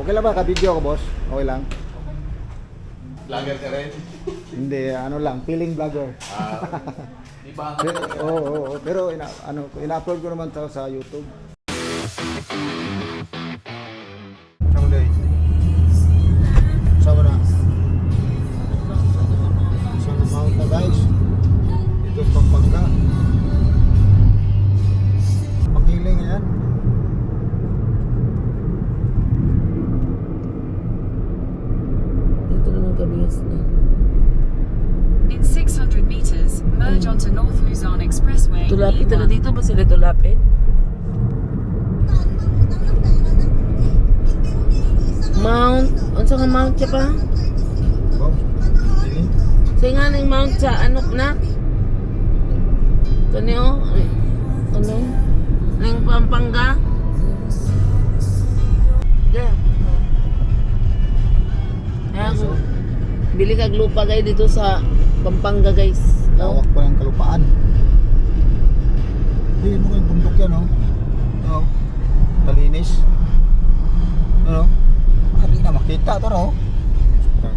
Okay lang ba? Ka-video ko, boss? Okay lang? Vlogger ka rin? Hindi, ano lang, feeling vlogger. Di ba? Oo, pero ina-upload ko naman to sa YouTube. Sama na. Sama na. Sama mount na guys. Ito sa Pampanga. Pakiling yan. Dito naman kabihas na. In 600 meters, merge onto North Luzon Expressway. Tulapit na E1. dito ba sila tulapit? Mount, unsa nga mount siya pa? Wow. Sige. Say nga ng mount sa ano na? Kani o? Ano? Ning Pampanga? Yeah. Ayan, bili kag lupa kayo dito sa Pampanga guys. Lawak pa ng kalupaan. Hindi mo yung bundok yan, oh. Oh. Talinis. Ano? Hindi na makita ito, no?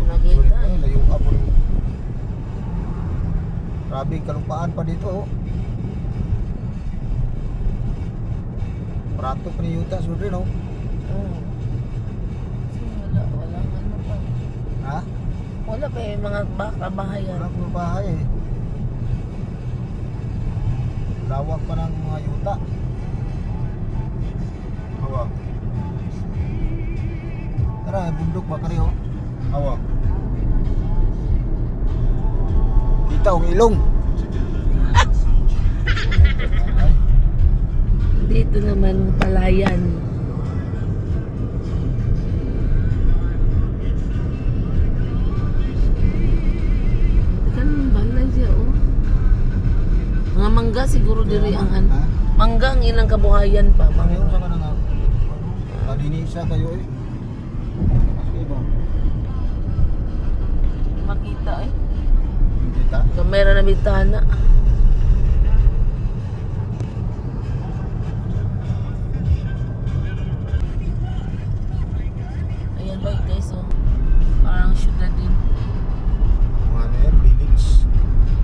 Makita. Ay, layo ka po. Grabe kalupaan pa dito, oh. Prato pa ni Yuta, suri, no? Oh. Wala ano pa. Ha? Wala pa yung mga baka bahayan. Wala pong bahay, eh. Lawak pa ng mga Yuta. Hawak. Tara, bundok ba kari, oh? Hawak. Kita ang ilong. Ay, Dito naman palayan. Kan balay siya oh. Mga mangga siguro diri ang ha? mangga ang ilang kabuhayan pa. Pareho sa Mangga. kanang kadinisa kayo, eh. Sige ba? Makita eh. Kita? Kamera na bitana. Ayan ba guys oh. Parang syudad din. Mga na yan, village.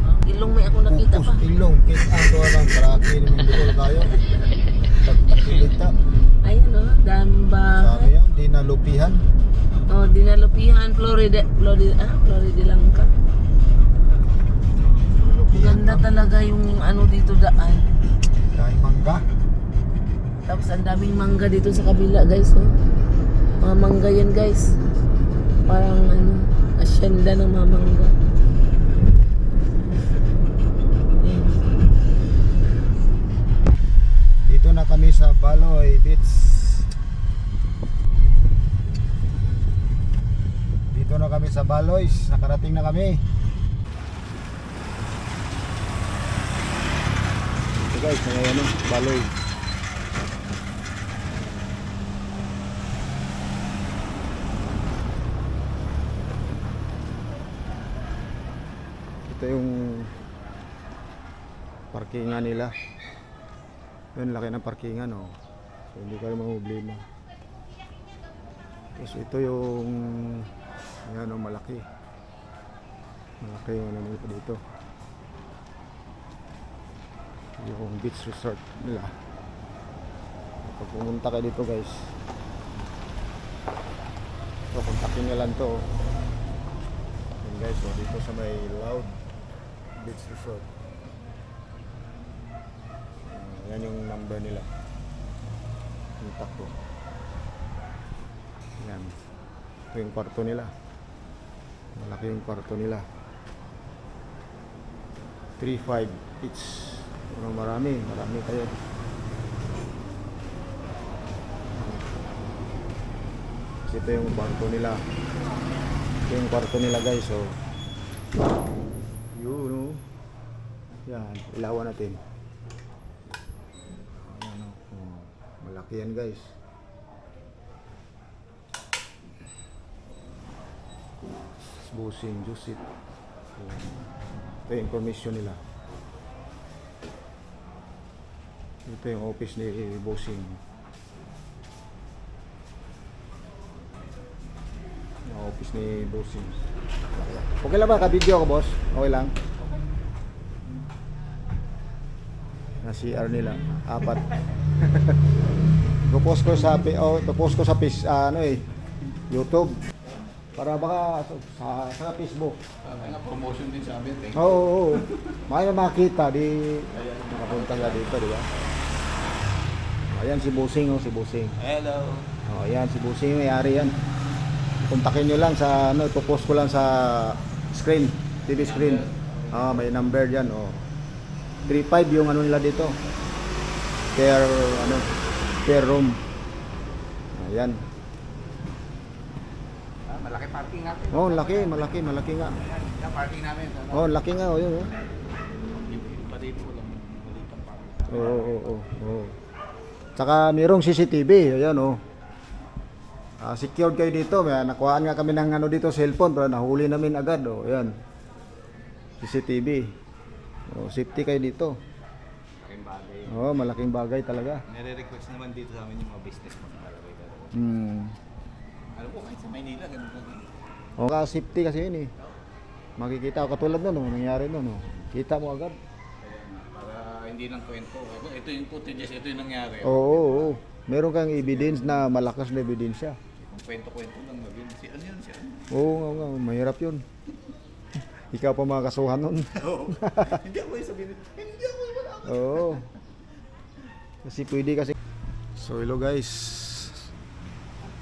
Ang ilong may ako nakita pa. Pupus, ilong, kita ang doon lang. Karaki naman doon kayo. Tagpakilita. Ayan oh, Sabi dambahay. yan, dinalupihan. Oh, dinalupihan, Florida lang ka. Ganda talaga yung ano dito daan. Dahil mangga. Tapos ang daming mangga dito sa kabila guys oh. Mga mangga yan guys. Parang ano, asyenda ng mga mangga. Ayan. Dito na kami sa Baloy Beach. Dito na kami sa Baloy. Nakarating na kami. Ito guys, ngayon ano, Baloy. Ito yung parkingan nila. Yun, laki ng parkingan, oh. So, hindi kayo problema. Tapos ito yung yan, oh, malaki. Malaki yung ano nito dito. Yung beach resort nila. Pag pumunta kayo dito guys, so kontakin nyo lang to. Yan guys, so dito sa may Loud Beach Resort. Yan yung number nila. Kontak ko. Yan. Ito yung kwarto nila. Malaki yung kwarto nila. 3-5 each. Marami kayo. Kasi ito yung kwarto nila. Ito yung kwarto nila guys. So, yun oh. Yan, ilawan natin. Ayan, oh. Malaki yan guys. Busing, juice it. Ito yung information nila. Ito yung office ni Bossing. office ni Bossing. Okay lang ba? Ka-video ko, boss? Okay lang? Na CR nila. 4. Post ko sa YouTube. Para baka sa Facebook. Nga promotion din sa amin. Thank you. Oo. May makita di makapunta nga dito, di ba? Ayan si Bossing, si Bossing. Hello. Ayan si Bossing, may-ari yan. Kontakin nyo lang sa ipopost ko lang sa screen, TV screen. May number diyan, 35 yung nila dito. Per room. Ayan. Malaki parking natin. Malaki nga. Yung parking namin. Laki nga, yun. Pati po lang. Malitang parking. Oo. Tsaka mayroong CCTV, ayan secured kayo dito. May nakuhaan nga kami ng dito cellphone pero nahuli namin agad, ayan. CCTV. Safety kayo dito. Malaking bagay. Malaking bagay talaga. Nire-request naman dito sa amin yung mga business magkalagay ka. Alam ko kahit sa Maynila ganun lang. Safety kasi yun makikita ko katulad nun, nangyari nun, kita mo agad. Para hindi lang kwento. Ito yung footages, ito yung nangyari. Oo. Meron kang evidence na malakas na ebidensya. Kung kwento-kwento lang maging ano yun. Oo nga, mahirap yun. Ikaw pa makakasuhan nun. Oo. Hindi ako yung sabihin. Hindi ako yung wala. Oo. Kasi pwede kasi. So hello guys.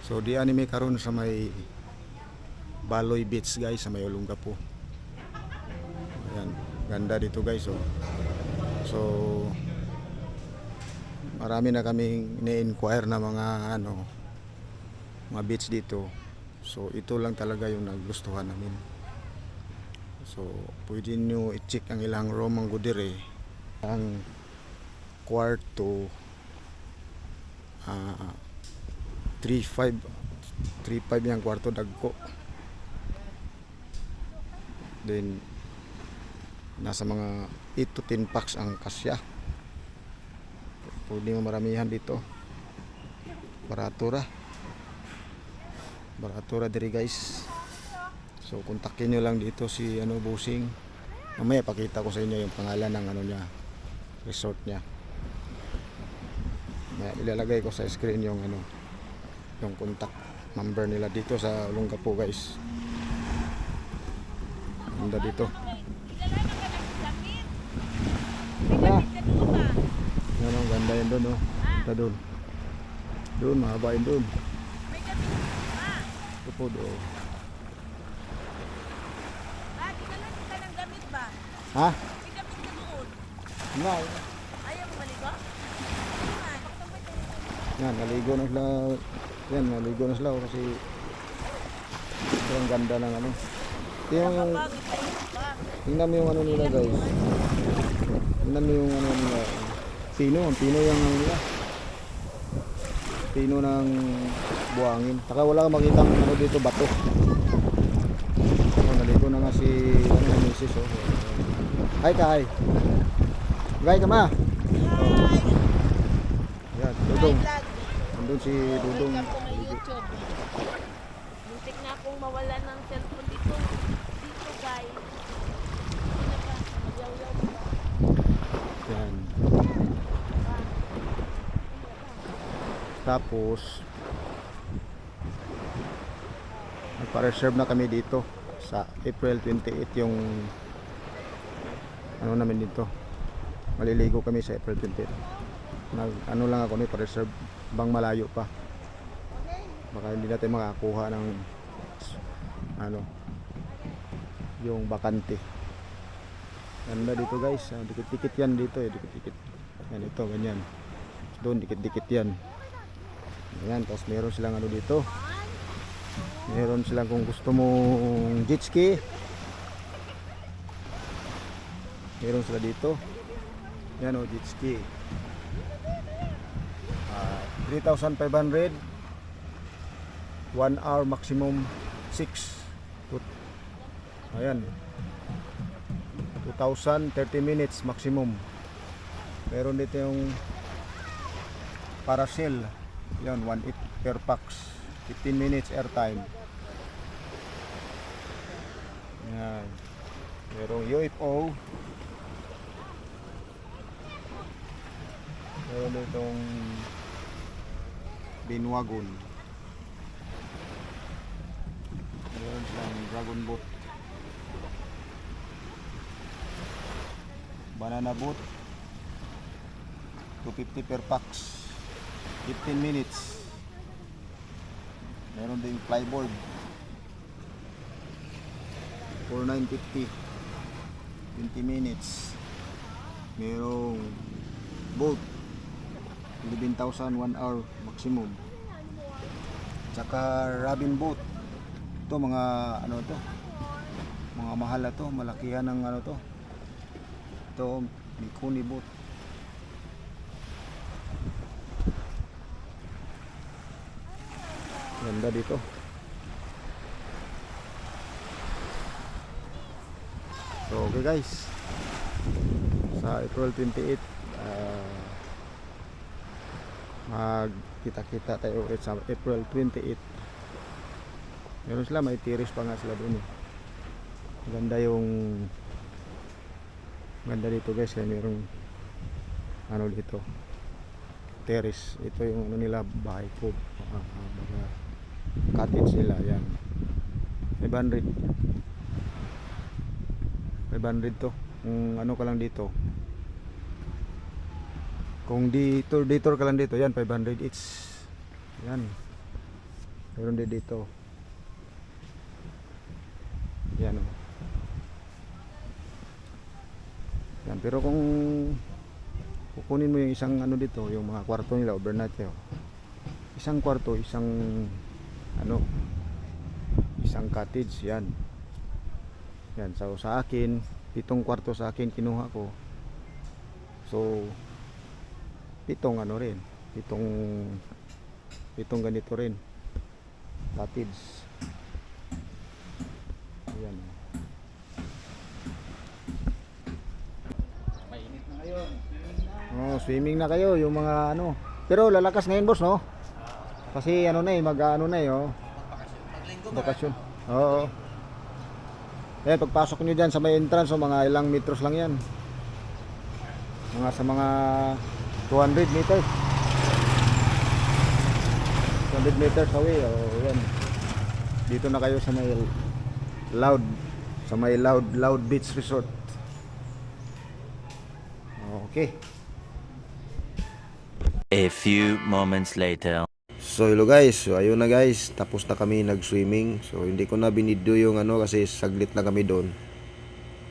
So di anime karon sa may Baloy Beach guys, sa may Olongapo. Ayan, ganda dito guys. So marami na kaming ni-inquire na mga mga beach dito. So ito lang talaga yung nagustuhan namin. So pwede nyo i-check ang ilang room ang gudire. Ang kwarto 3.5 yung kwarto dagko. Then nasa mga 8 to 10 packs ang kasya. Pwede mo maramihan dito. Baratura diri guys. So kontakin nyo lang dito si Bossing. Mamaya pakita ko sa inyo yung pangalan ng niya, resort niya. Ilalagay ko sa screen yung yung contact number nila dito sa Olongapo guys. Ganda dito. Yan ganda yun doon Ganda doon. Doon, mahaba yun doon. Ito po doon. Dinala kita ng gamit ba? Ha? May gamit ka doon. Nga. Ayaw mo maligo? Yan, naligo na sila. Yan, naligo na sila kasi sobrang ganda ng tingnan mo yung nila guys. Tingnan mo yung nila. Ang pino yung nila. Pino ng buhangin. Saka wala kang makitang dito bato. Naligo na nga si Mrs. Hi ka, hi. Hi ka ma. Yan, Dudong. Nandun si Dudong. Muntik na akong mawala ng cellphone dito. Dito guys. Yan. Tapos nagpa-reserve na kami dito sa April 28 yung namin dito. Maliligo kami sa April 28. Lang ako pa-reserve bang malayo pa. Baka hindi natin makakuha ng yung bakante. Ganda dito guys. Dikit-dikit yan dito dikit-dikit. Yan ito, ganyan. Doon dikit-dikit yan. Ayan, tapos meron silang dito. Meron silang kung gusto mong jet ski. Meron sila dito. Yan jet ski. 3,500. 1 hour maximum 6. Ayan. 2,000 30 minutes maximum. Meron dito yung parasail. Yan, 1.8 per pax. 15 minutes airtime. Yan. Merong UFO. Meron ditong binwagon. Meron silang dragon boat. Banana boat. 250 per pax. 15 minutes. Meron ding flyboard. 4950. 20 minutes. Merong boat. 11,000 1 hour maximum. Tsaka Robin boat. Ito mga ano to? Mga mahal na to, malakihan ng ano to. Ito Mikuni boat. Ganda dito. So okay guys. Sa April 28 magkita-kita tayo ulit sa April 28. Meron sila, may tiris pa nga sila doon eh. Ganda dito guys, kaya merong ano dito terrace. Ito yung ano nila, bahay po, mga cottage nila. Yan 500 to kung ano ka lang dito. Kung detour ka lang dito, yan 500 each. Yan. Meron din dito. Yan oh. Yan, pero kung kukunin mo yung isang ano dito, yung mga kwarto nila overnight yun. Isang kwarto, isang cottage yan. Yan, so sa akin, 7 kwarto sa akin kinuha ko. So 7 ano rin, 7 ganito rin cottage. Ayan. Mainit na ngayon. Oh, swimming na kayo yung mga ano. Pero lalakas ngayon boss no? Kasi ano na eh, mag-ano na eh oh. Bakasyon. Oo. Eh pagpasok niyo diyan sa may entrance, so mga ilang metros lang 'yan. Mga sa mga 200 meters. 200 meters away. Oh, yan. Dito na kayo sa may Loud Beach Resort. Okay. A few moments later. So hello guys, so ayun na guys, tapos na kami nag-swimming. So hindi ko na binidyo yung ano kasi saglit na kami doon.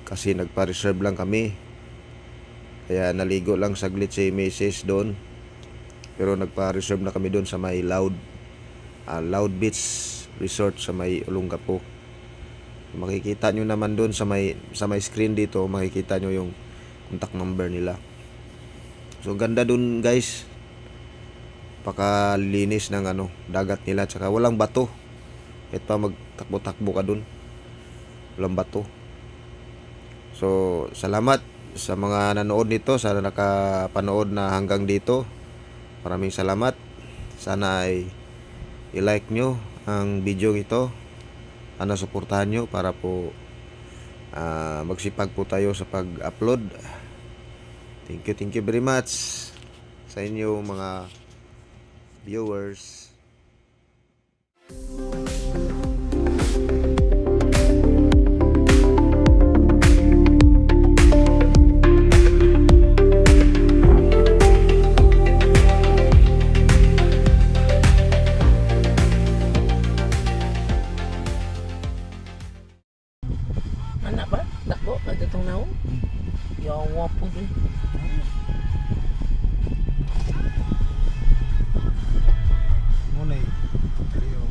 Kasi nagpa-reserve lang kami. Kaya naligo lang saglit si Mrs. doon. Pero nagpa-reserve na kami doon sa may Loud Beach Resort sa may Olongapo. Makikita nyo naman doon sa may screen dito, makikita nyo yung contact number nila. So ganda doon guys. Pakalinis ng ano, dagat nila, tsaka walang bato. Kahit pa magtakbo-takbo ka doon, walang bato. So salamat sa mga nanood nito, sana nakapanood na hanggang dito. Maraming salamat. Sana ay i-like nyo ang video ito. Sana suportahan nyo para po magsipag po tayo sa pag-upload. Thank you very much sa inyo mga viewers. Anak ba? Takbo? Nagdatong na ako? Yawa po din.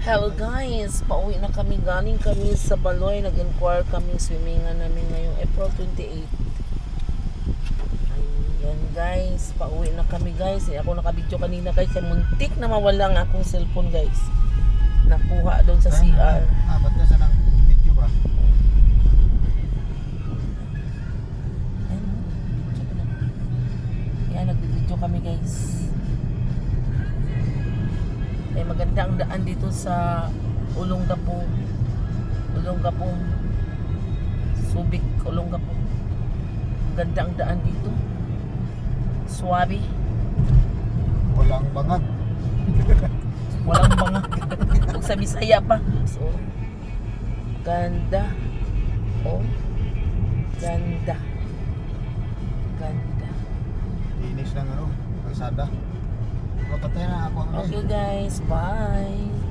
Hello guys, pauwi na kami, galing kami sa Baloy, nag-inquire kami swimmingan namin ngayong April 28. Ayan guys, pauwi na kami guys. Ako nakabidyo kanina guys, muntik na mawala ang akong cellphone guys. Nakuha doon sa CR. Ba't ka sa ng video ba? Ayan, nag-video kami guys. Eh maganda ang daan dito sa Olongapo. Subic, Olongapo. Ganda ang daan dito. Swabe. Walang bangag. Walang mga huwag sa Bisaya pa. So, ganda. Oh. Ganda. Ganda. Linis ng ano, kalsada. Patay na ako ang Okay guys, bye.